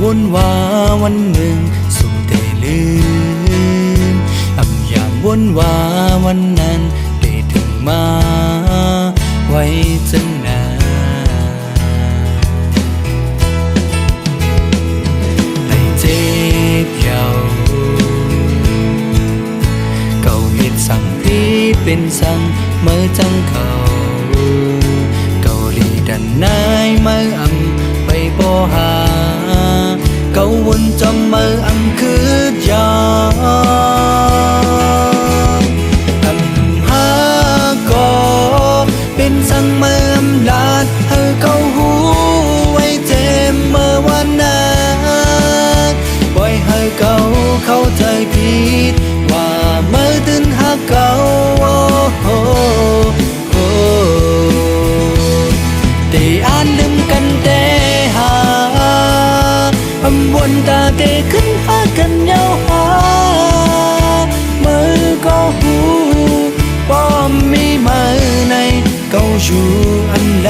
วนว่าวันหนึ่งสู่แต่ลืมอย่างวนว่าวันนั้นได้ถึงมาไว้จังนาได้เจ็บเยาเก่าเหตุสั่งที่เป็นสั่งเมื่อจังเขาเกาหลีดันนายเมื่อไปบ่หาเก่าวนจำเมื่อคือยาหาก็เป็นสั่งเมื่อลาดเฮาเขาหูไว้เจ็บเมื่อวันนั้นปล่อยให้เขาเข้าใจผิดว่าเมื่อตื่นหาเก่าแต่อ่านลืมกันแต่หาวนตาเตะขึ้นหากันยาวหาเมื่อก็หูป้อมมีมาในเก่าอยู่อันใด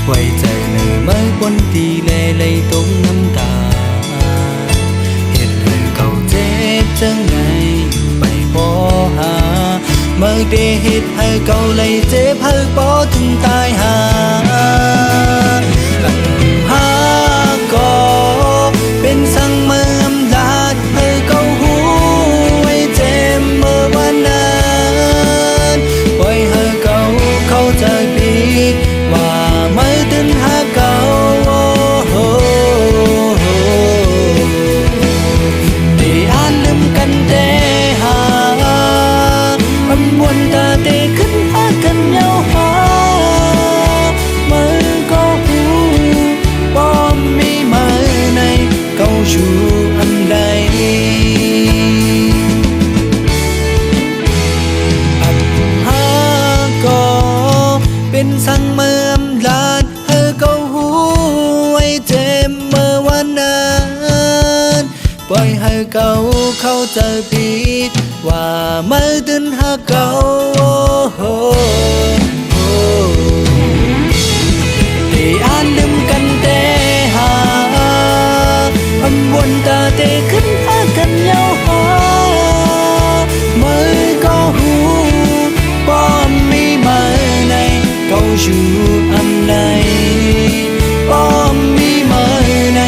ไว้ใจเนื้อไม้บนตีเล่ไหลตรงน้ำตาเห็นให้เขาเจ็บจังไงไปบ่หาเมื่อได้เห็นให้เขาไหลเจ็บให้บ่ถึงตายหาก็เป็นสั่งเมื่อลาดให้เขาหูไว้เจ็บเมื่อวันนั้นปล่อยให้เขาเข้าใจผิดว่าไม่ตื่นหาเก่าได้อ่านลืมกันแต่หาวนตาเตะขึ้นหากันยาวหาเมื่อก็หูป้อมมีมาในเก่าอยู่อันใดก็เป็นสั่งเมื่อลาดเฮาเขาหูไว้เจ็บเมื่อวันนั้นปล่อยให้เขาเข้าใจผิดว่าไม่ตื่นหาเก่าได้อ่านลืมกันแต่หาวนตาเตะขึ้นหากันยาวหาเมื่อก็หูป้อมมีมาในเก่าอยู่อันใดป้อมมีมาใน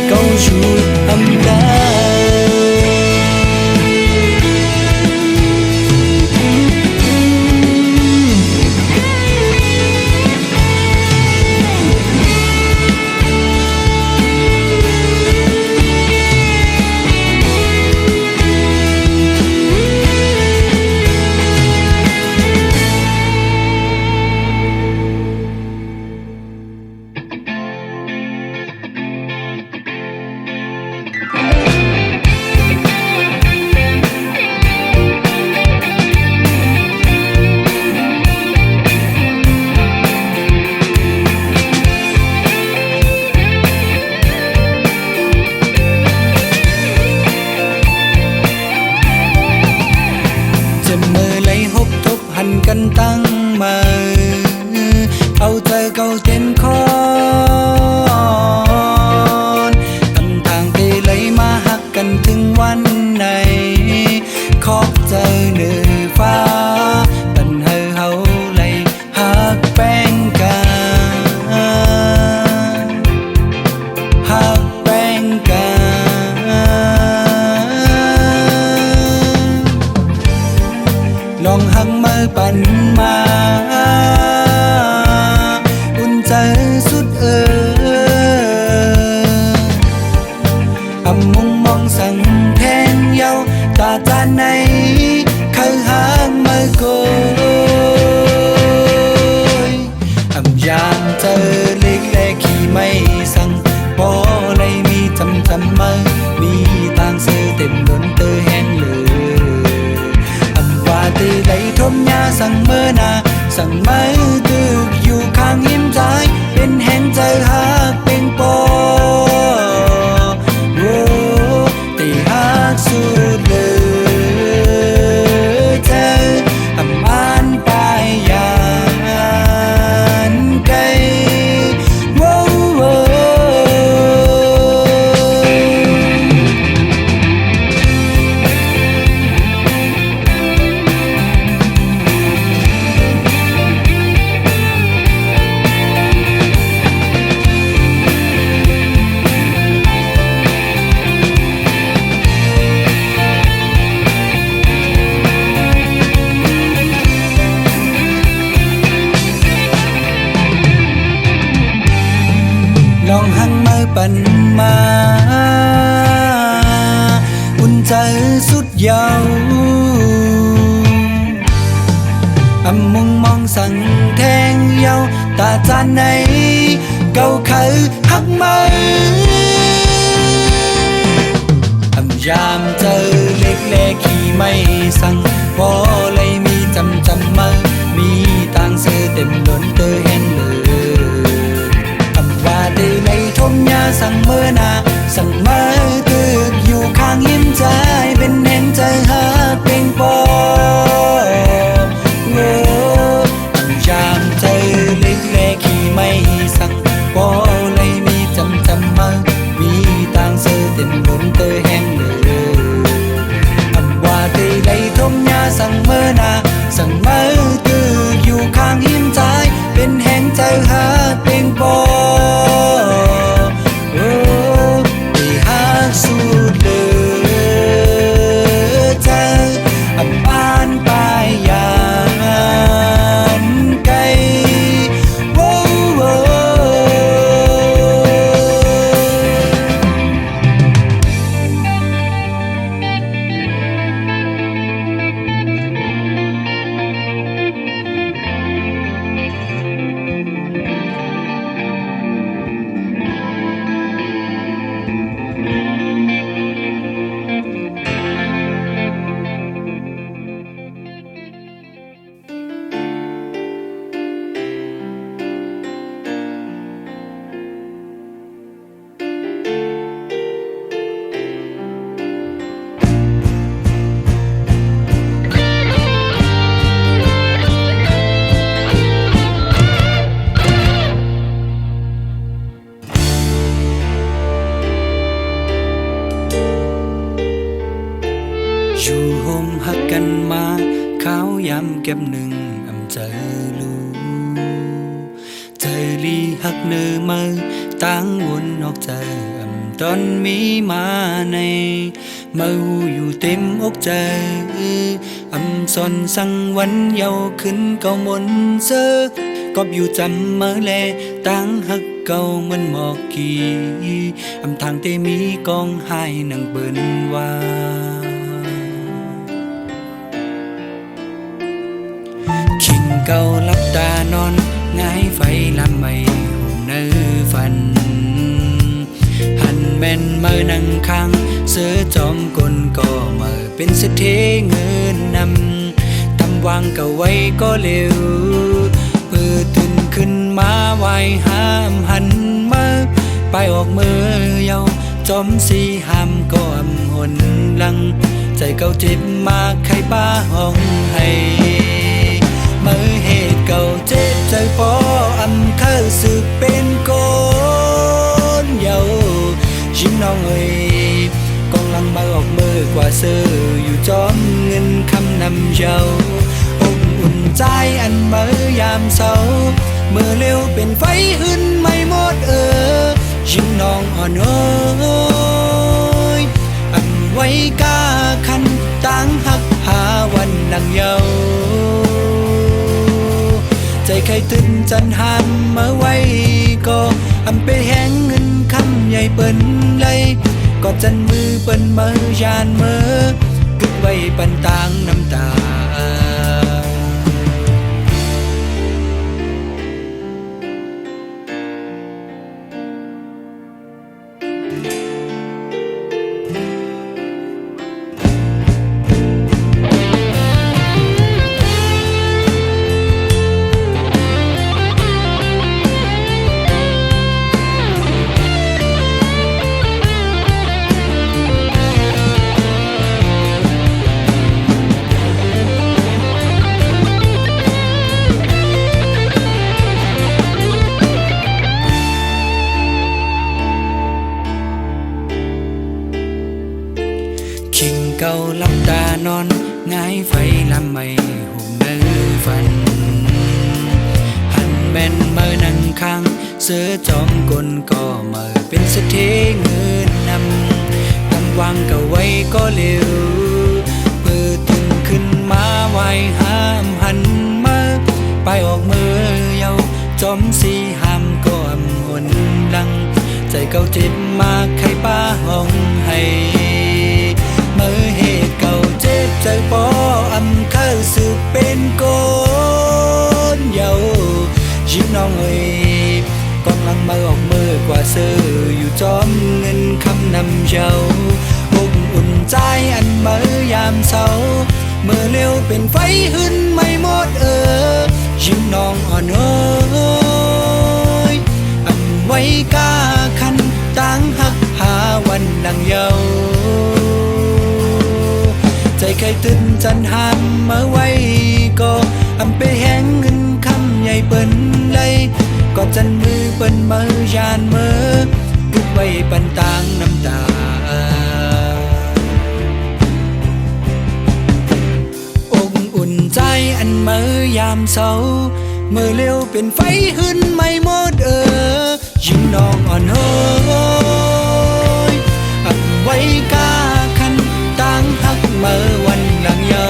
เก่าอยู่อันใดกันตั้งมือเอาใจเก่าเต็นคอนทำทางไปเลยมาหักกันถึงวันไหนขอบใจเหนือฟ้าปันให้เฮาเลยหักแป้งกันหักแป้งกันลองหักมือปันมา มยาสั่งเมื่อนาสั่งไม้ตึกอยู่ข้างยิ้มใจเป็นแห่งใจหักเป็นปอโอ้ตีหักสุดเลยเธออำอ่านปลายยานไกลโว้โว้ ลองหันมือปั่นมาอุ่นใจสุดยาวมุงมองสั่งแทงเยาวตาจานในเก่าเคยหักมือยามเจอเล็กเล็กขี่ไม่สั่งพอเลยมีจำมือมีต่างเสือเต็มล้นเตอเห็นเลยว่าได้ในทมยาสั่งเมื่อนาสั่งมาตึกอยู่ข้างยิ้มใจเป็นแห่งใจหาเป็นปอโอ้ยามใจเล็กเล็กขี่ไม่สั่งพอเลยมีจำมามีต่างเสือเต็มล้นเตอแห่งเลยว่าได้ในทมยาสั่งเมื่อนาสั่งมาตึกอยู่ข้างยิ้มใจเป็นแห่งใจหาเป็นปออยู่ห่มหักกันมาข้าวยำเก็บหนึ่งเจอลูเจอลีหักเนื้อมือตั้งวนนอกใจตอนมีมาในมืออยู่เต็มอกใจสอนสั่งวันเยาขึ้นเก่ามนเซอกอบอยู่จำมือแลตั้งหักเก่าเหมือนหมอกกี่ทางเตมีกองหายนังเบิ่นว่าคิงเก่าลับตานอนง่ายไฟลำไม่หูเนื้อฝันหันแม่นมือนั่งข้างเสือจอมกลก็มาเป็นเศรษฐีเงินนำทำวางก็ไว้ก็เร็วเพื่อตื่นขึ้นมาไหวห้ามหันมาไปออกมือเยาจอมสีห้ามก็หนหลังใจเก่าเจ็บมากใครป้าห้องให้มือเหตุเก่าเจ็บใจพอเข้าสึกเป็นคนเยาชิมน้องเอ้ยกองลังมาออกมือกว่าเสืออยู่จอมเงินคำนำเยาอบอุ่นใจอันเมื่อยามเศร้าเมื่อเร็วเป็นไฟหื่นไม่หมดชิมน้องอ่อนน้อยอันไว้กาคันตั้งหักหาวันดังเยาใจใครตื่นจันหันมาไว้ก็ไปแห้งเงินคำใหญ่เปิ้นเลยก็จันมือเปิ้นมือยานมือกึกไว้ปันต่างน้ำตา ำไม่หุ่มเนื้อฟันหันแม่นเมื่อนั่งข้างเสือจอมกลก็เมื่อเป็นเสถีเงินนำกำวางก็ไว้ก็เร็วเพื่อถึงขึ้นมาไว้ห้ามหันมาไปออกมือเยาจอมสีห้ามก็อำหนลังใจเก่าเจ็บมากใครป้าห้องให้เมื่อเหตุเก่าเจ็บใจปออำเข้าสึกเป็นโกนเยายิ้มน้องเอ้ยกองลังมาออกมือกว่าซื้ออยู่จอมเงินคำนำเจ้าอบอุ่นใจอันเมื่อยามเศร้าเมื่อเร็วเป็นไฟหึ้นไม่หมดยิ้มน้องอ่อนเอ้ยอันไว้กาคันตั้งหักหาวันดังเยาใจใครตื่นจันหามเมื่อไว้ก็อำไปแห้งเงินคำใหญ่เปิ้นเลยก็จันมือเปิ้นเมื่อยานเมื่อกึดไว้ปันต่างน้ำตาอกอุ่นใจอันเมื่อยามเศร้าเมื่อเร็วเป็นไฟหึ้นไม่หมดยิ้มน้องอ่อนเฮ้ยอันไว้กาคันต่างหักเมื่อวันหลังเยา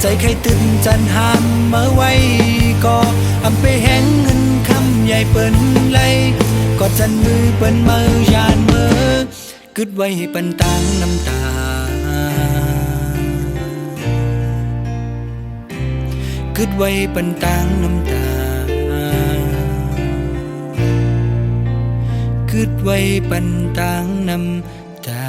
ใจใครตื่นจันหามเมื่อไว้ก็อำไปแห้งเงินคำใหญ่เปิ้นเลยก็จันมือเปิ้นเมื่อยานเมื่อกึดไว้ปันต่างน้ำตากึดไว้ปันต่างน้ำตากึดไว้ปันต่างน้ำตา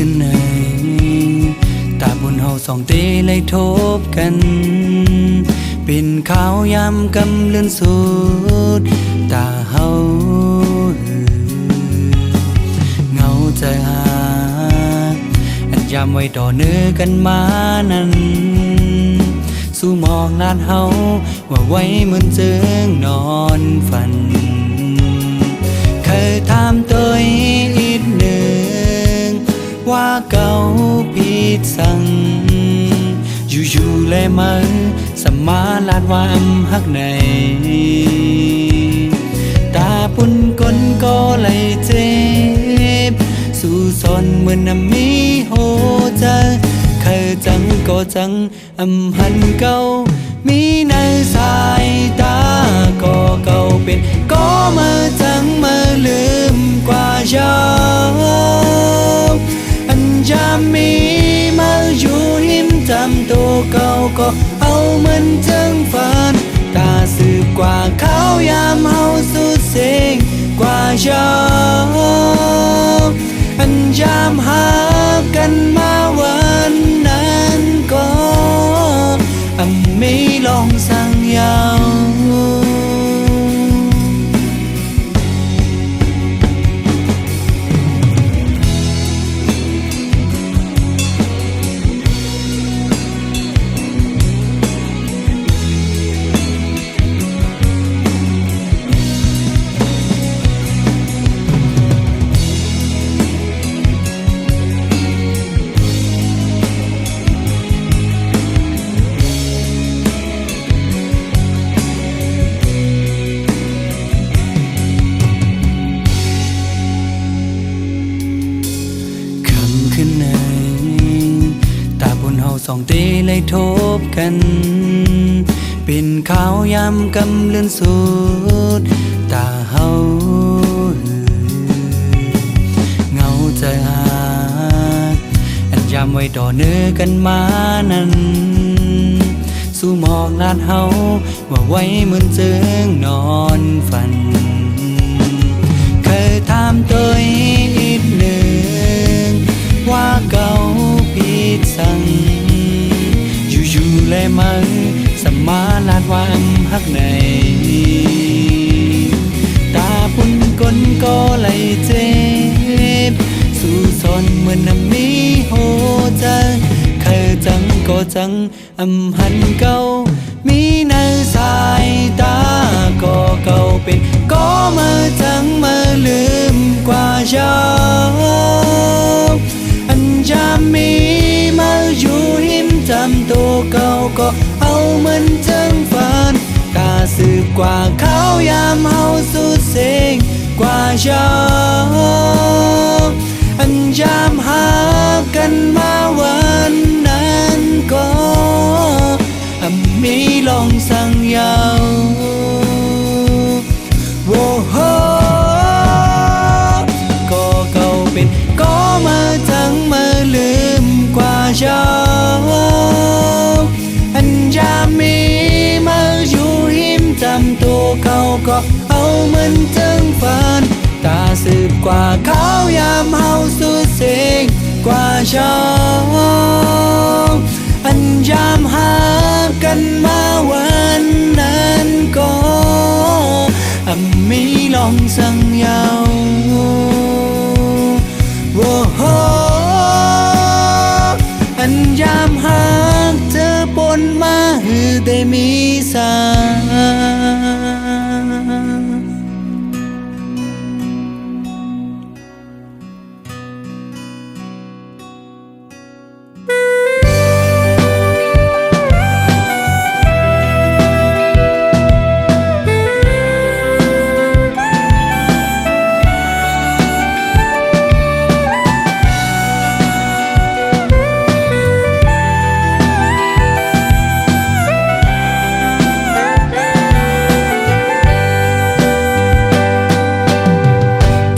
ขึ้นในตาบนเฮาสองเตเลยทบกันเป็นขาวยามกำเลื่อนสุดตาเฮาเงาใจหาอันยามไว้ต่อเนื้อกันมานั้นสู้มองนานเฮาว่าไว้เหมือนเจิงนอนฝันเคยถามตัวอีกหนึ่งว่าเก่าผิดสั่งอยู่ๆและมันสมาลาดวามฮักในตาปุ่นกลก็เลยเจ็บสู่ซอนเหมือนน้ำมีโหใจเคยจังก็จังอำหันเก่ามีในสายตาก็เก่าเป็นก็มาจังมาลืมกว่าเช้าจะมีมาอยู่หิมจำตัวเก่าก็เอาเหมือนจังฝันตาสืบกว่าเขายามเฮาสุดเสียงกว่าเช้าอันยามหากันมาวันนั้นก็ไม่ลองสั่งยาวขึ้นในตาบนเฮาสองเตเลยทบกันเป็นขาวยามกำเลื่อนสุดตาเฮาเงาใจหาอันยามไว้ต่อเนื้อกันมานั้นสู้มองลาดเฮาว่าไว้เหมือนเจิงนอนฝันเคยถามตัวอีกหนึ่งว่าเก่าผิดสั่งอยู่ๆและมันสมาลาดวามฮักใน mình mi hồ chân khờ chẳng có chẳng hẳn câu mi nơi sai ta có câu bên có mơ chẳng mơลืม qua gió anh cha mi mơ dù hiếm chăm tô câu có âu mình chân phản ta sự qua khao yam hao su sinh qua gió anh chăm ha cần maวันนั้นก็มีลองสั่งยาวโว้โหก็เก่าเป็นก็มาจังมาลืมกว่าเช้าอันจะมีมาอยู่หิมจำตัวเขาก็เอามันจังฝันตาสืบกว่าเขายามเฮาสุดเสียงกว่าเช้าอันยามหากันมาวันนั้นก็มีลองสั่งยาวโว้โหอันยามหาเธอปนมาหือได้มีสา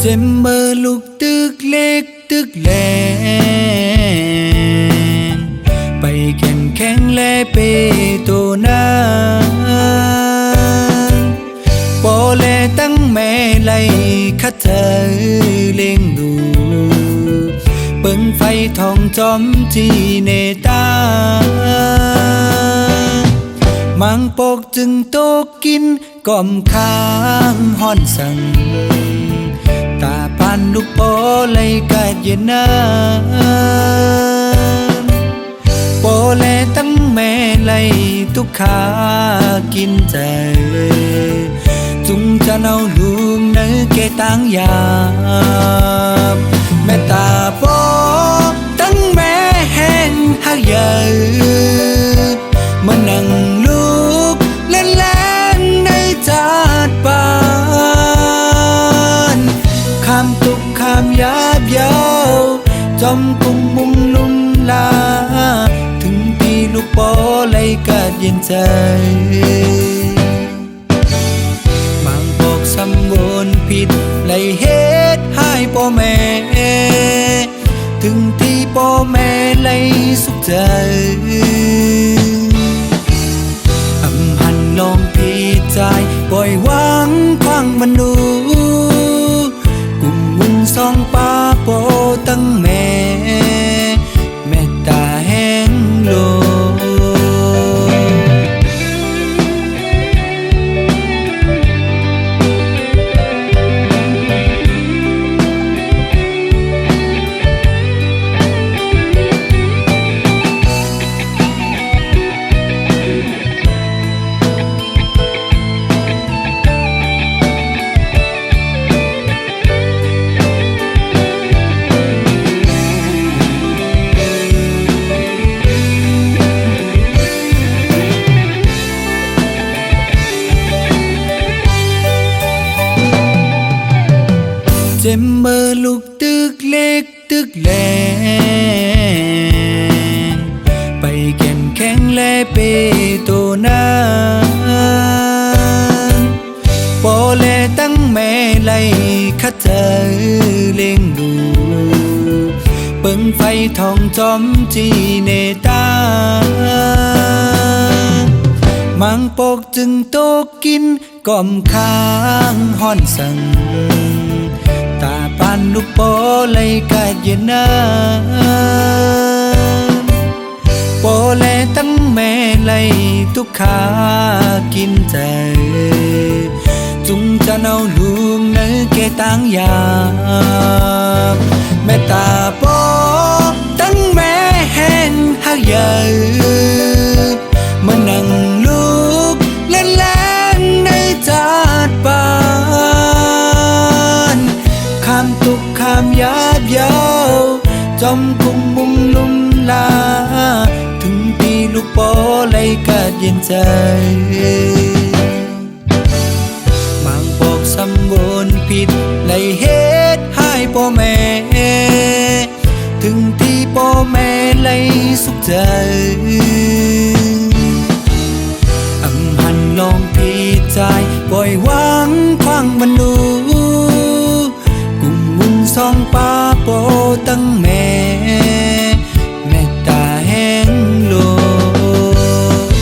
เจ็มเบอร์ลูกตึกเล็กตึกแหลงไปแข่งแข่งและเปโตนาปอแลตั้งแม่ไล่คัดเธอเล่งดูเปิงไฟทองจอมที่เนตามังปกจึงโตกินก่อมค้างห่อนสั่งตาปานลูกโปไลกาดเย็นนาโปแลตั้งแม่ไลทุกขากินใจจุงจะเอาลูกเนื้อแกตั้งยาแม่ตาโปตั้งแม่แห้งหักใหญ่มานั่งลูกเล่นเล่นในจัดป่าข้ามตุกข้ามยาบยาวจอมกุมมุมลุ่มลาถึงปีลูกปอไลกาดเย็นใจบางบอกสำวนผิดไลเหตุให้พ่อแม่ถึงที่พ่อแม่ไลสุขใจหันลองพี่ใจปล่อยวางควางมันดูสองป้าโปตั้งแม่แม่ตาแห้งโลเจ็มเบอร์ลูกตึกเล็กตึกแหลงไปแข่งแข่งและเปโตนาปอแลตั้งแม่ไล่คัดเธอเล่งดูเปิงไฟทองจอมที่เนตามังปกจึงโตกินก่อมค้างห่อนสั่งตาปานลูกโปไลกาดเย็นนาโปแลตั้งแม่ไลทุกขากินใจจุงจะเอาลูกเนื้อแกตั้งยาแม่ตาโป ฮักใหญ่มานั่งลูกเล่นเล่นในจาดบ้านข้ามตุกข้ามยาบยาวจอมกุมมุมลุมลาถึงปีลูกปอไหลกาดเย็นใจบางปอกสำบนผิดไหลเฮ็ดให้พ่อแม่ถึงที่พ่อแม่ไหลสุขใจอำหันลองพี่ใจปล่อยวางควางบรรลุกุมมุนสองป้าโปตั้งแม่แม่ตาแห้งโล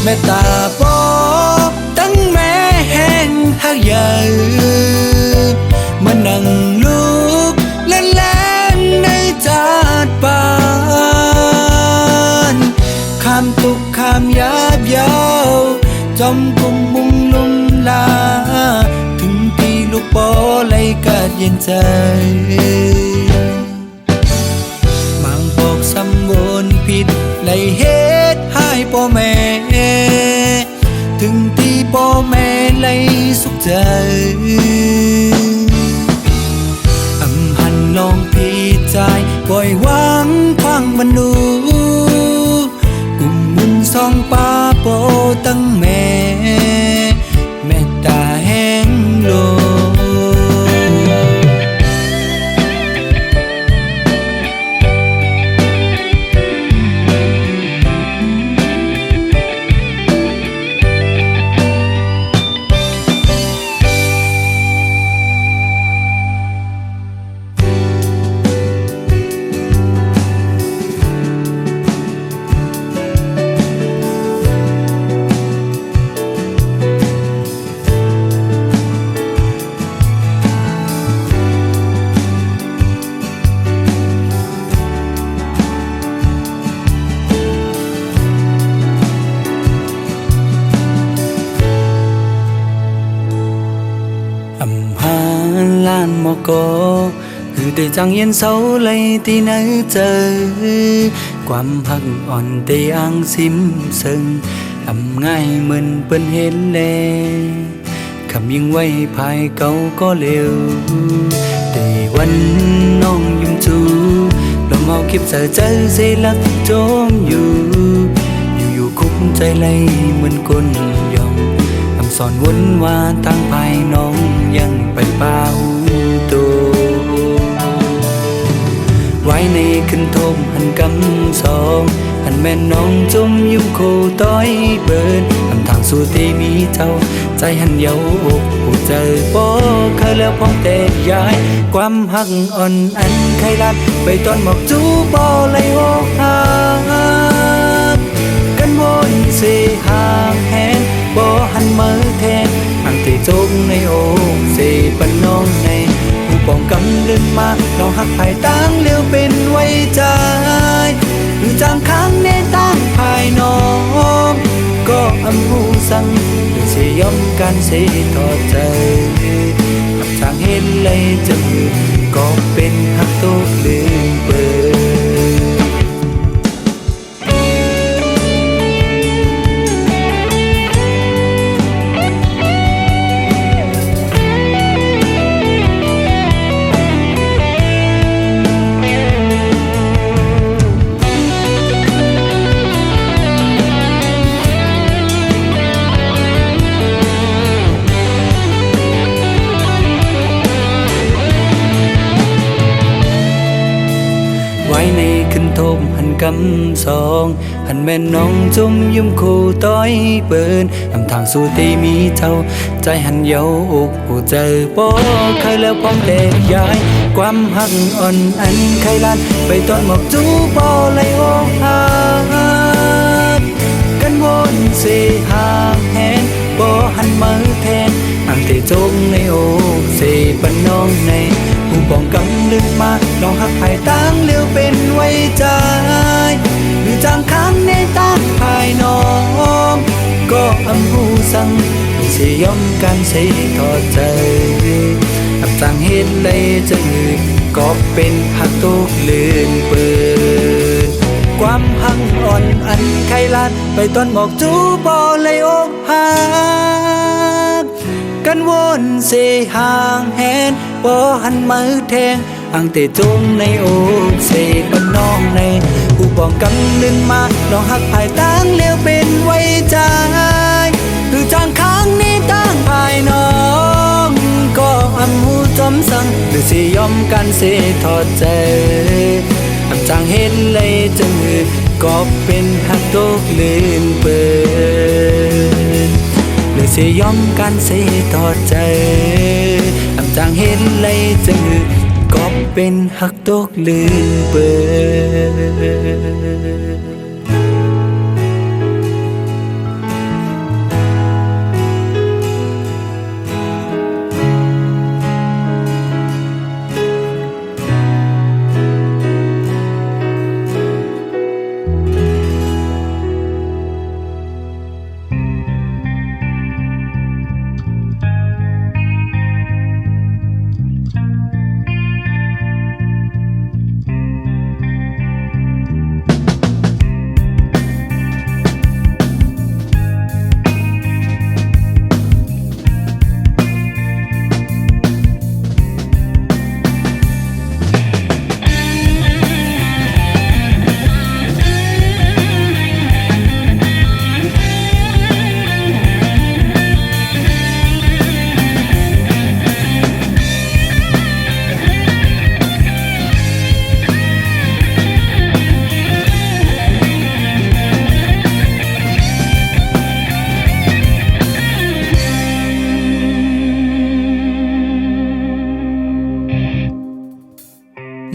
แม่ตาโปตั้งแม่แห้งฮักใหญ่มานั่งลูกเล่นเล่นในจาดบ้านข้ามตุกข้ามยาบยาวจอมกุมมุงลุมลาถึงที่ลูกปอไหลกาดเย็นใจบางปอกสำบนผิดไหลเฮ็ดให้พ่อแม่ถึงที่พ่อแม่ไหลสุขใจอำหันลองพี่ใจปล่อยวางควางบรรลุกุมมุนสองป้าโปตั้งแม่แม่ตาแห้งโลล้านมอกอคือได้จังเย็นเสาเลยที่ไหนเจอความหักอ่อนเตอังซิมซึ่งทำง่ายเหมือนเปิ้นเห็นแลคำยิงไว้ภายเก่าก็เร็วแต่วันน้องยิ้มจูลองเอาคลิปเจอเสลักโจมอยู่คุกใจเลยเหมือนคนยอมสอนวนว่าทางภายน้องยังไปเป่าโตไว้ในขึ้นทมหันกำสองหันแม่น้องจมยุ่มโคต้อยเบินทำทางสู่ที่มีเจ้าใจหันเยาอกผู้เจอปอเคยแล้วพร้อมแต่ย้ายความหักอ่อนอันใครลัดไปตอนหมอกจูปอเลยโอกหักกันวนเสียห่างแหงบ่หันมือแทนอันที่จงในโอกเสียปันน้องในผู้ป้องกำลึกมาเราหักภายตั้งเลี้ยวเป็นไว้ใจหรือจางค้างในตั้งภายน้องก็อำหูสั่งเสียยอมการเสียทอดใจกับทางเห็นเลยจะมือก็เป็นหักตุกลืมเบิดไว้ในขึ้นทมหันกำสองหันแม่น้องจมยุ่มคู่ต้อยเปินนำทางสู่ที่มีเจ้าใจหันเยาอกผู้เจอปอเคยแล้วพร้อมแต่ย้ายความหักอ่อนอันใครลันไปตอนหมอกจูปอเลยโอกหักกันวนเสียห่างแหนบ่หันมือแทนอันที่จงในอกเสียปันน้องในผู้ป้องกำลึกมาลองหักภายตั้งเลี้ยวเป็นไว้ใจหรือจางค้างในตั้งภายน้องก็อำหูสั่งเสียยอมการเสียทอดใจอับจางเห็นเลยจะอื่นก็เป็นหักตุกลื่นเปิด ความหังอ่อนอันไขลานไปตอนบอกจูบ่เลยอกหักกันวนเสห่างแหนบ่หันมือแทงอังเตจมในอกเสกันน้องในผู้ปองกำลึนมาน้องหักภายตั้งเลี้ยวเป็นไว้ใจคือจางค้างนี้ตั้งภายน้องก็อำหูจอมสั่งหรือสิยอมกันเสทอดใจอำจางเห็นเลยจึงก็เป็นหักตกลืมเปิดหรือสิยอมกันเสทอดใจอำจางเห็นเลยจึงก็เป็นหักตกลืมเปิด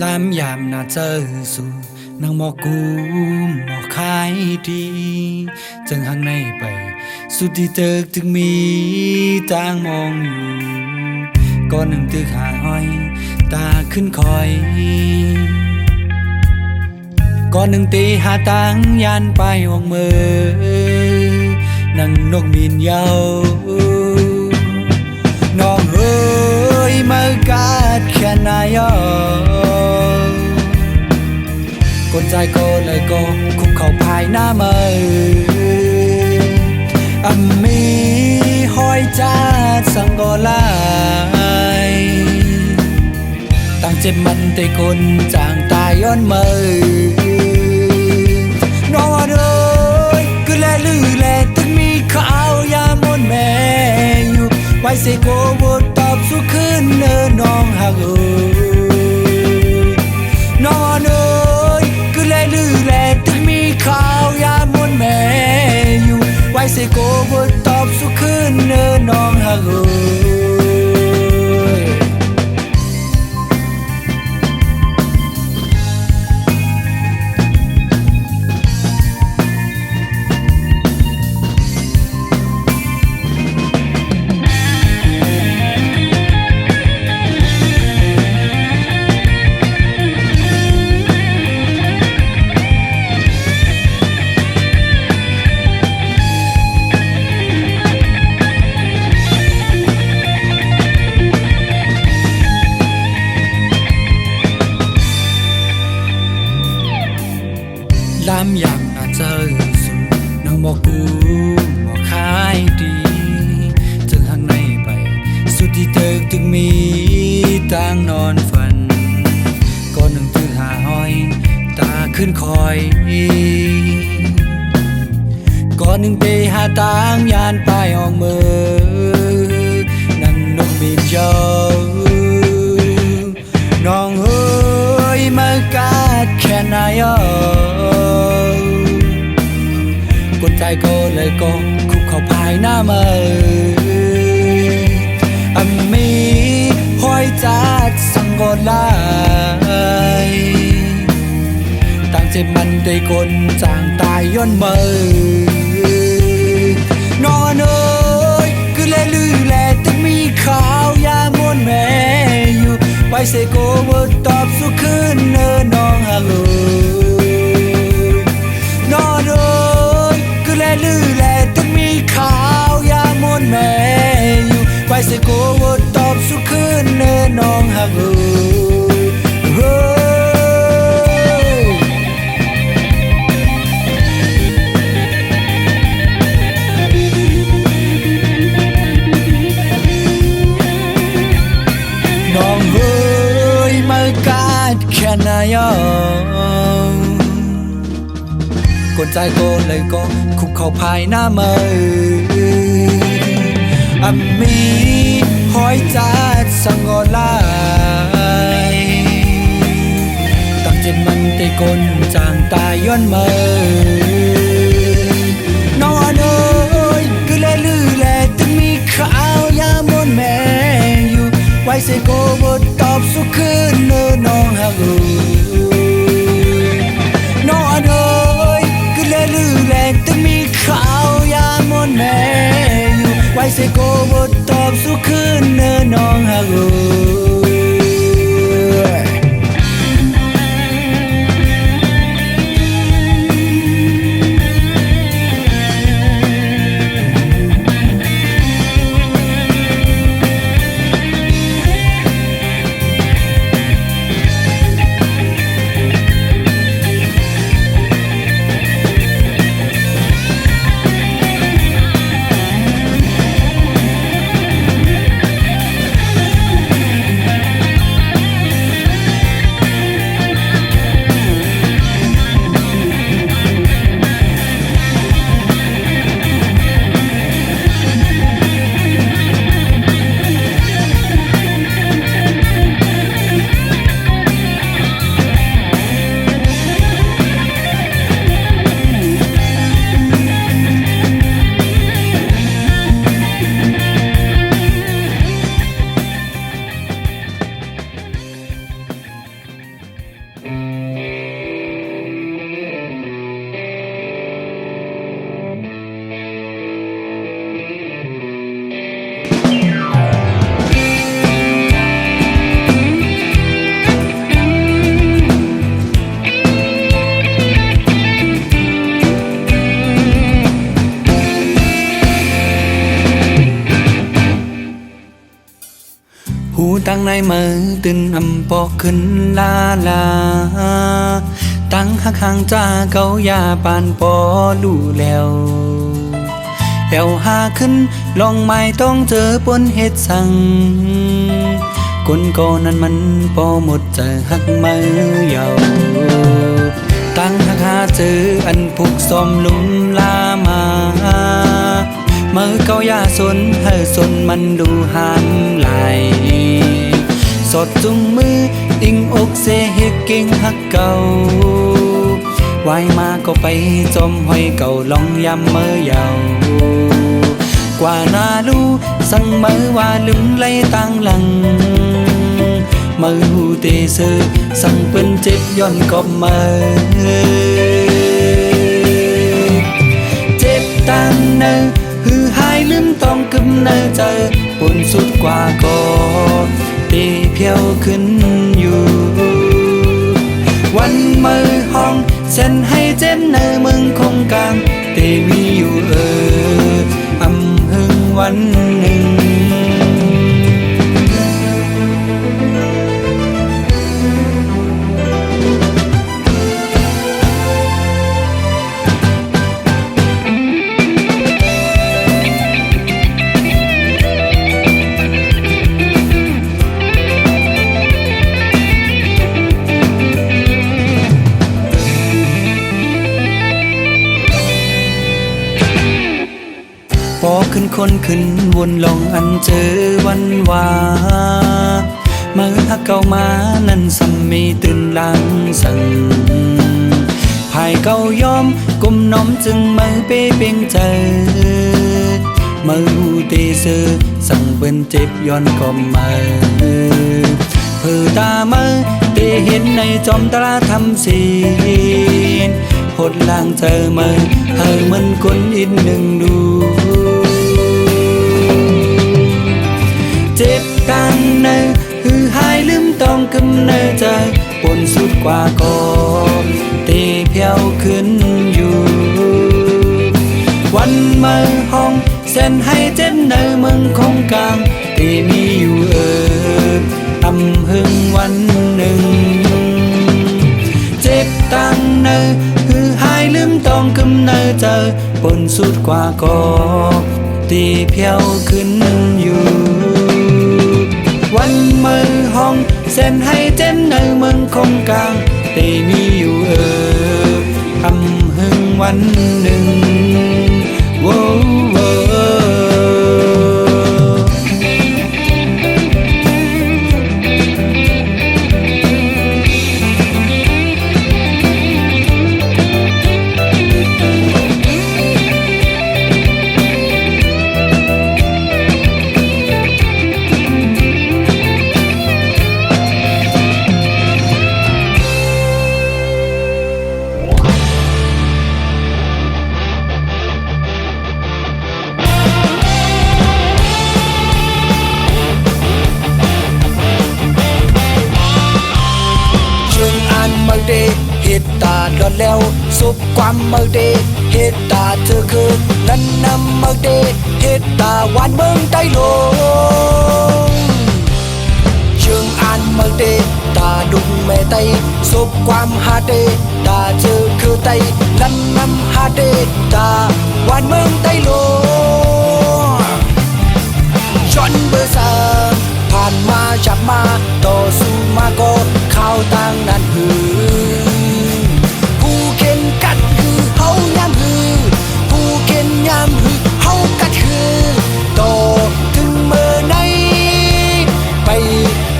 ลำยามน่าเจอสู่นางหมอกูหมอขายดีจึงหังในไปสุดที่เจอถึงมีต่างมองอยู่ก่อนหนึ่งตึกหาห้อยตาขึ้นคอยก่อนหนึ่งตีหาตังยานไปวงมือนั่งนกมีนเยาน้องเอ้ยมากาดแค่นายคนใจก็เลยก็คุกเข่าภายหน้ามือมีห้อยจาดสังกอลายตั้งเจ็บมันแต่คนจางตายย้อนมือน้องเอ้ยคือแลลือแลตึงมีข้าวยามนแม่อยู่ไว้เสโกบทตอบสู้ขึ้นเนินน้องหักน้องเอ้ยคือแลลือแลตึงมีข้าวยามนแม่อยู่ไว้เสโกบทตอบสู้ขึ้นเนินน้องหักลำยำน่าเจอสู่นางบอกกูบอกขายดีจึงหังในไปสุดที่เธอถึงมีต่างนอนฝันก่อนหนึ่งถือหาห้อยตาขึ้นคอยก่อนหนึ่งไปหาต่างยานไปออกมือนั่งนกบินเจ้าน้องเอ้ยมากาดแค่นายคนใจก็เลยก็คุกเข่าภายหน้ามือมีห้อยจาดสังกอลายตั้งเจ็บมันได้คนจางตายย้อนมือน้องเอ้ยคือแลลือแลตึงมีข้าวยามนแม่อยู่ไปเสโกบตอบสู้ขึ้นเนินน้องฮัลโหลน้องเอ้ยคือแลลือแลตึงมีข้าวยามนแม่อยู่ไปเสโกบตอบสู้ขึ้นเนินน้องฮัลโหล นายกดใจโกเลยก็คุกเข้าภายหน้ามือมีหอยจัดสังกอลายตั้งเจ็ดมันเตกลจางตายย้อนมือน้องเอ้ยคือแลลือแลตึงมีข้าวยามนแม่อยู่ไว้เสโกบทตอบสุขคืนเนื้อน้องฮักน้องเอ้ยคือแลลือแลตึงมีข้าวยามนแม่อยู่ไว้เสโกบทตอบสุขคืนเนื้อน้องฮักหูตั้งในมือตื่นอำปอกขึ้นลาลาตั้งหักห่างจ้าเกาอย่าปานปอดูแล้วแอวหาขึ้นลองไม่ต้องเจอปนเฮ็ดสั่งคนก่อนนั้นมันปอหมดใจหักมือยาวตั้งหักหาเจออันผูกซอมลุมลามามือเกาอย่าสนให้สนมันดูหามไหลสดจุงมืออิงอกเสเฮกเก่งหักเก่าไว้มาก็ไปจมห้อยเก่าลองยำมือยาวกว่านาลูสั่งมือว่าลืมไล่ตั้งหลังมือหูเตเซอสั่งเป็นเจ็บย้อนกอบมือเจ็บตั้งเนอฮือหายลืมต้องกึมเนอเจอปนสุดกว่าก็ตีเพียวขึ้นอยู่วันมือห้องเส้นให้เจ็บเนอมึงคงกลางตีมีอยู่อำหึงวันหนึ่งพอขึ้นคนขึ้นวนลองอันเจอวันวามือหักเก่ามานั้นสัมมีตื่นหลังสั่งภายเก่ายอมกุมน้อมจึงมือเป้เป่งเจอมือหูเตเซอสั่งเบิ้นเจ็บย้อนก็มือเพื่อตามือเตเห็นในจอมตาทำสีหดล่างเจอมือเฮอมันคนอีกหนึ่งดูเจ็บตั้งเนอฮือหายลืมต้องกำเนอเจอปนสุดกว่าก่อนตีเพียวขึ้นอยู่วันมือห้องเส้นให้เจ็บเนอมึงคงกลางตีมีอยู่อำหึงวันหนึ่งเจ็บตั้งเนอฮือหายลืมต้องกำเนอเจอปนสุดกว่าก่อนตีเพียวขึ้นอยู่วันมือห้อง เส้นให้เจ็นในเมืองคงกลางได้มีอยู่คำหึงวันหนึ่งโว้โว้ เดเหตุตาดอนแล้วสุบความเมื่อเดเหตุตาเธอคือนั้นนำเมื่อเดเหตุตาหวานเมืองได้ลงชื่องอ่านเมื่อเดตาดุงแม่ไตสุบความหาเดตาเธอคือไตนั้นนำหาเดตาหวานเมืองได้ลงจนเบอร์สามผ่านมาจับมาต่อสู้มาก็เข้าตั้งนั้นหือผู้เข็นกัดหือเฮายามหือผู้เข็นยามหือเฮากัดหือต่อถึงเมื่อไหนไป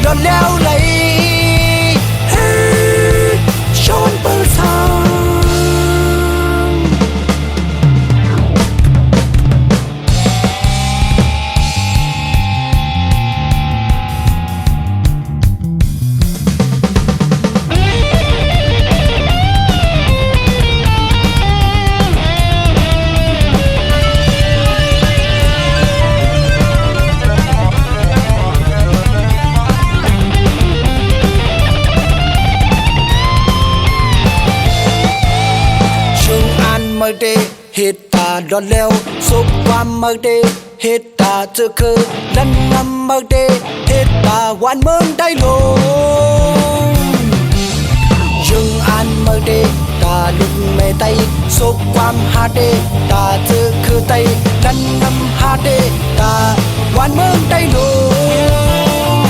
ย้อนแล้วไหลเฮ้ชนเปิดทางเมื่อเดเหตุตาดอนแล้วสุบความเมื่อเดเหตุตาเธอคือนั้นนำเมื่อเดเหตุตาหวานเมืองได้ลงยังอ่านเมื่อเดตาลุกแม่ไตสุบความหาเดตาเธอคือไตนั้นนำหาเดตาหวานเมืองได้ลง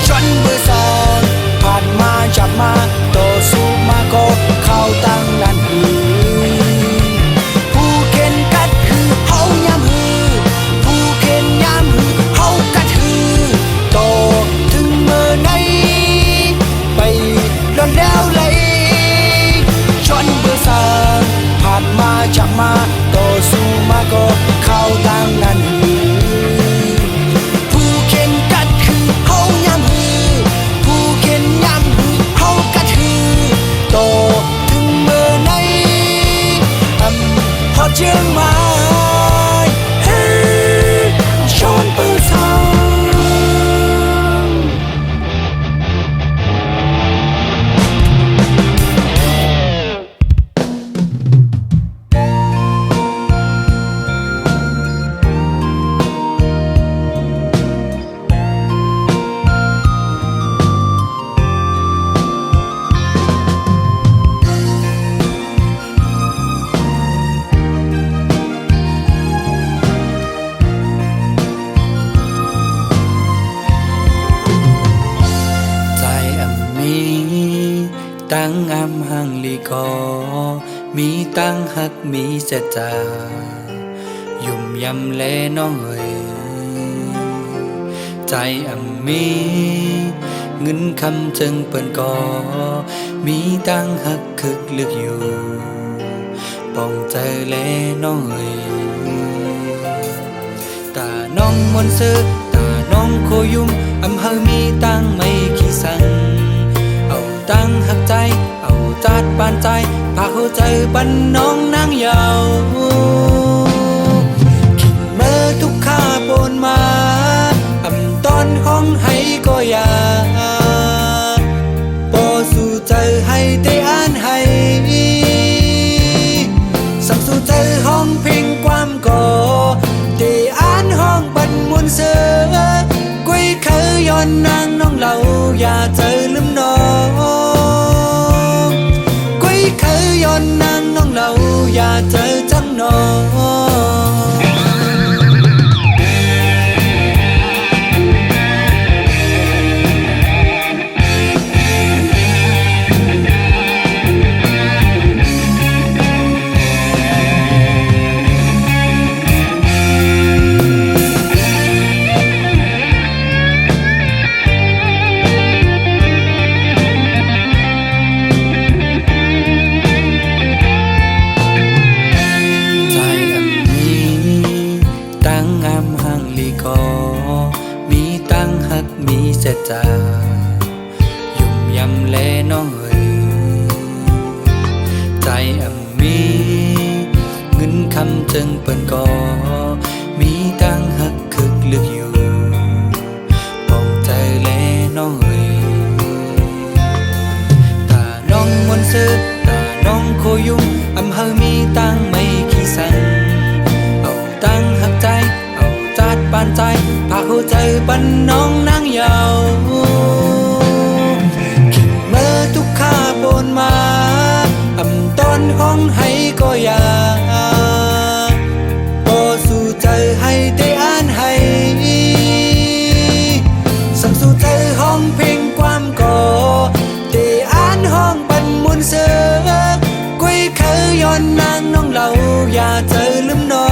จนเมื่อสางผ่านมาจับมาต่อสู้มาก็เข้าตั้งนั้นหือผู้เข็นกัดหือเฮายามหือผู้เข็นยามหือเฮากัดหือต่อถึงเมื่อไหนไปย้อนแล้วไหลจนเบื่อสางผ่านมาจับมาต่อสู้มาก็เข้าตั้งนั้นหือผู้เข็นกัดหือเฮายามหือผู้เข็นยามหือเฮากัดหือต่อถึงเมื่อไหนพอเชียงใหม่เฮ้ชนเปิดทางตั้งอำหังลีกอมีตั้งหักมีเสจายุ่มยำแลน้องเอ๋ยใจอำมีเงินคำจึงเปิ้นกอมีตั้งหักคึกลึกอยู่ป้องใจแลน้องเอ๋ยตาน้องมนต์ซื้อตาน้องโคยุมอำเภอมีตั้งไม่ขี้สังเอาตั้งหักใจเอาจัดปานใจพาเข้าใจบันน้องนางยาวขิงเมื่อทุกข้าปนมาอำตอนห้องให้ก็อยากปอสู่ใจให้ได้อ่านให้สัมสู่ใจห้องเพลงความก่อได้อ่านห้องบันมวนเสือกุ้ยเคยย้อนนางน้องเราอย่าเจอลืมน้องกุ้ยเคยย้อนนางน้องเราอย่าเจอจังน้อง ำแลน้องเอ๋ยใจมีเงินคำจึงเปิ้นก็มีตั้งหักคึกลึกอยู่ปองใจแลน้องเอ๋ยตาน้องมนต์ซื้อตาน้องโคยุงเฮามีตั้งไม่ขี้สันเอาตั้งหักใจเอาจัดปานใจพาเข้าใจปันน้องนางยาวขิงเมื่อทุกข้าบนมาตอนห้องให้ก็อยากบ่สู่ใจให้ได้อ่านให้สั่งสู่ใจห้องเพลงความก่อได้อ่านห้องปันมุนเสือกุยเคยย้อนนางน้องเราอย่าเจอลืมน้อ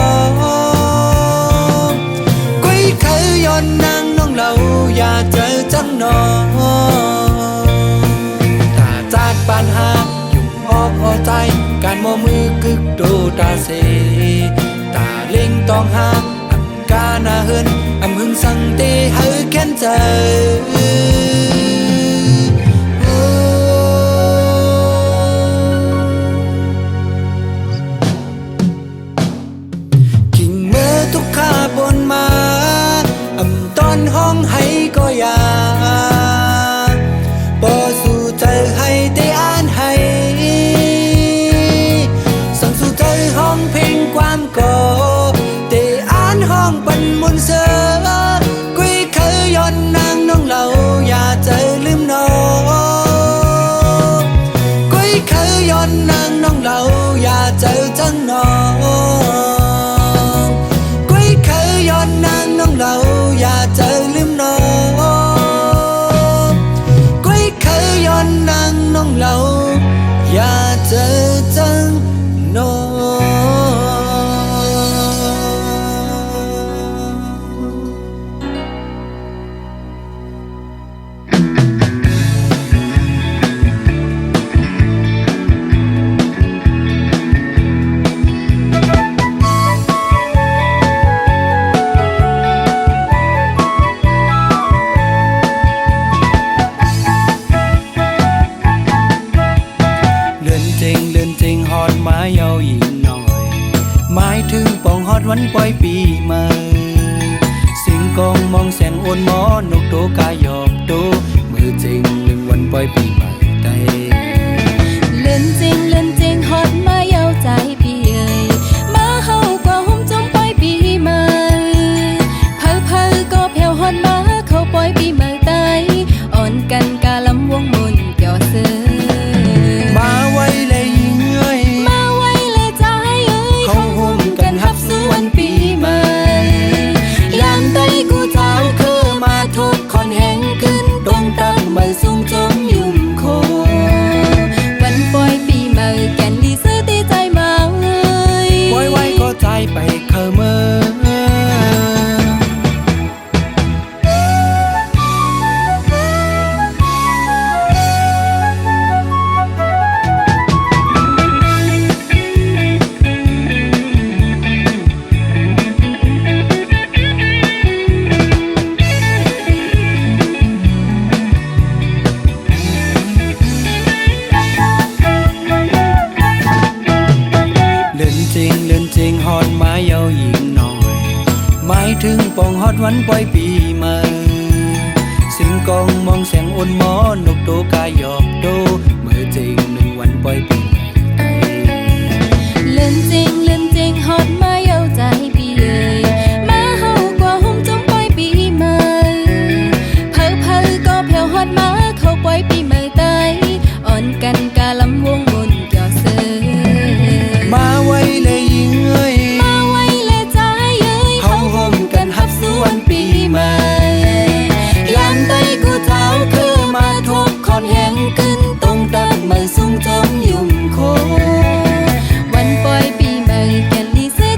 งกุยเคยย้อนนางน้องเราอย่าเจอจังน้องถ้าจัดปัญหาออกหัวใจการมอมือกึกโดตาเซตาเล็งต้องหากาหน้าเฮินหึงสั่งเตเฮาแค้นใจกิ่งเมื่อทุกข้าบนมาตอนห้องให้ก็อยากบ่สู่ใจให้ได้อ่านให้ห้องเพลงความก่อได้อ่านห้องปันมุนเสือกุยเคยย้อนนางน้องเราอย่าใจลืมน้องกุยเคยย้อนนางน้องเราอย่าใจจังน้องกุยเคยย้อนนางน้องเราอย่าใจลืมน้องกุยเคยย้อนนางน้องเราอย่าใจจังน้องฮอดมาเยาหญิงหน่อยหมายถึงปองฮอดวันปล่อยปีใหม่สิงกองมองแสงโอนหมอนกโตกายอบโตมือจริงลืมวันปล่อยปีใหม่ได้เล่นจริงฮอดมาเยาใจพี่เอ๋ยมาเฮากว่าหุ่มจมปล่อยปีใหม่เพอก็แผ่วฮอดมาเขาปล่อยปีใหม่ตายอ่อนกันกาลำวงมนเกี่ยวเสือมาไว้เลยเขาห่มกันฮับสู่วันปีใหม่ยามใดกูเจ้าคือมาทุกคนแห่งขึ้นตรงตั้งไม่สูงจมยุ่มโควันปล่อยปีใหม่แก่นดีซื้อตีใจมาปล่อยไว้ก็ใจไปเคยเมื่อฮอดมาเยาหญิงหน่อยหมายถึงปองฮอดวันปล่อยปีใหม่สิงกองมองแสงโอนหมอนกโตกายอบโตเมื่อจริงหนึ่งวันปล่อยปีใหม่เล่นจริงฮอดมาเยาใจพี่เอ๋ยมาเฮากว่าหุ่มจมปล่อยปีใหม่เพอก็แผ่วฮอดมาเขาปล่อยปีใหม่ตายอ่อนกันกาลำวงมนเกี่ยวเสือมาไว้เลยหญิงเอ้ยมาไว้เลยใจเอ้ยเขาห่มกันฮับสู่วันปีใหม่ยามใดกูเจ้าคือมาทุกคนแห่งขึ้นตรงตั้งไม่สูงจมยุ่มโควันปล่อยปีใหม่แก่นดีซื้อ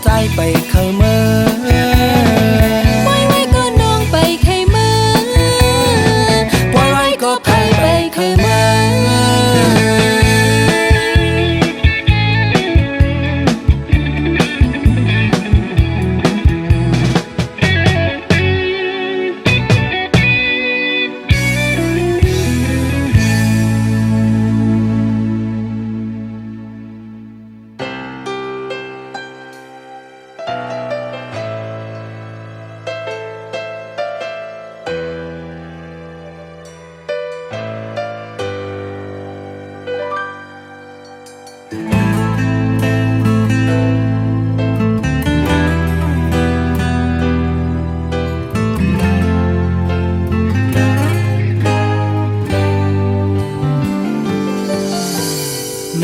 ใจไปเคยเมื่อไว้ไว้ก็น้องไปเคยเมื่อไว้ไว้ก็พายไปเคยเมื่อ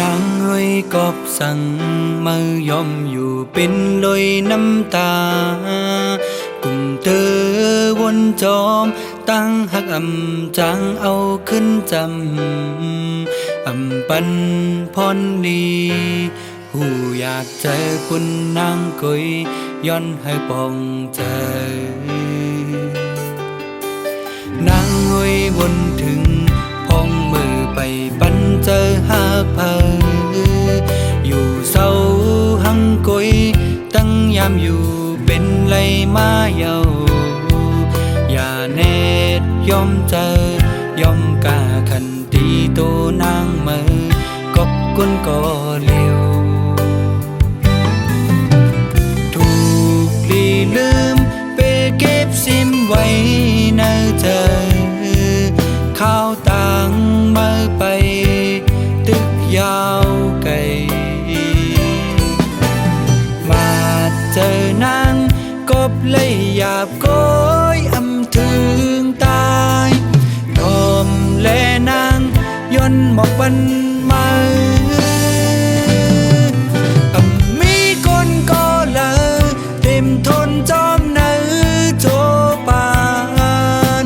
นางเอ้ยกอบสั่งมือยอมอยู่เป็นลอยน้ำตากุ่มเธอวนจอมตั้งหักจางเอาขึ้นจำปันพรดีหูอยากเจอคุณนางกุยย้อนให้ปองเจอนางเอ้ยวนถึงพองมือไปปันเจอหากเพออยู่เศร้าหังกุยตั้งยามอยู่เป็นไรมาเยาอย่าเนตยอมเจอยอมกาขันตีโตนางมือกบกุนก็เร็วถูกลีลืมไปเก็บซิมไว้ในเธอข้าวต่างมาไปตึกยาวไกลมาเจอนางกบเลยหยาบก้อยถึงตายทอมและนางย้อนหมอกบันมามีคนก็เลยเต็มทนจอมเนื้อโจปาน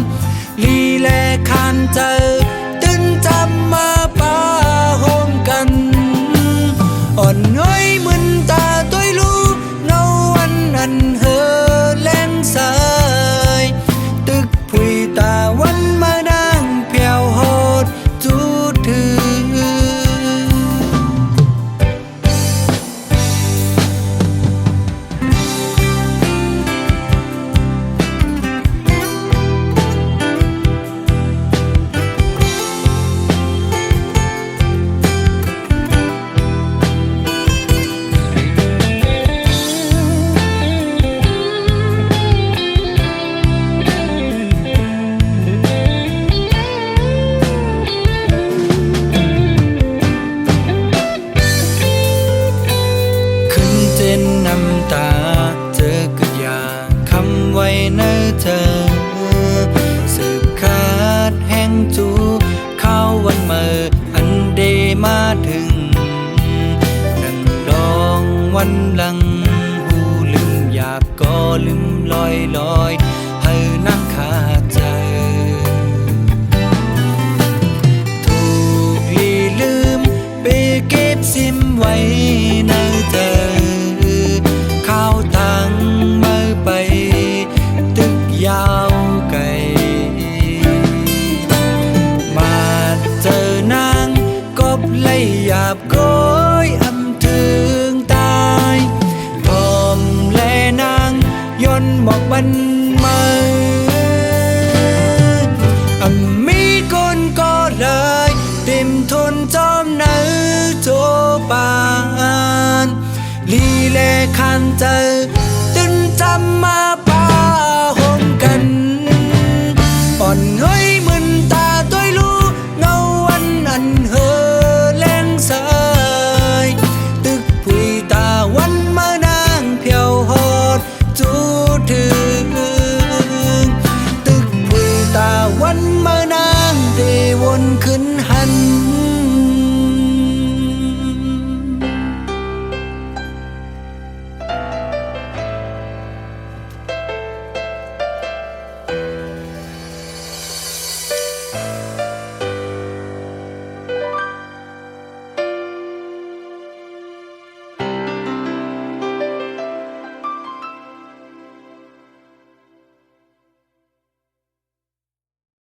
ลีแลคันเจอตึนจำมาป่าโฮมกันอ่อนเงยมึนตาตัวรู้เงาวันอันเฮอแรงสายตึกผุยตาวันมานางเพียวโหดจูดถือน้ำตาเจอกึดยาคำไว้เนื้อเธอสืบขาดแห้งจูข้าววันเมื่ออันเดมาถึงนั่งลองวันหลังหูลืมหยาบก็ลืมลอยให้นั่งขาดใจถูกลีลืมไปเก็บซิมไว้ในเธอข้าวตังมาไปตึกยาวไกลมาเจอนางกบเลยหยาบก้อยถึงตายทอมและนางย้อนหมอกบันมามีคนก็เลยเต็มทนจอมเนื้อโจปานลีแลคันเจอ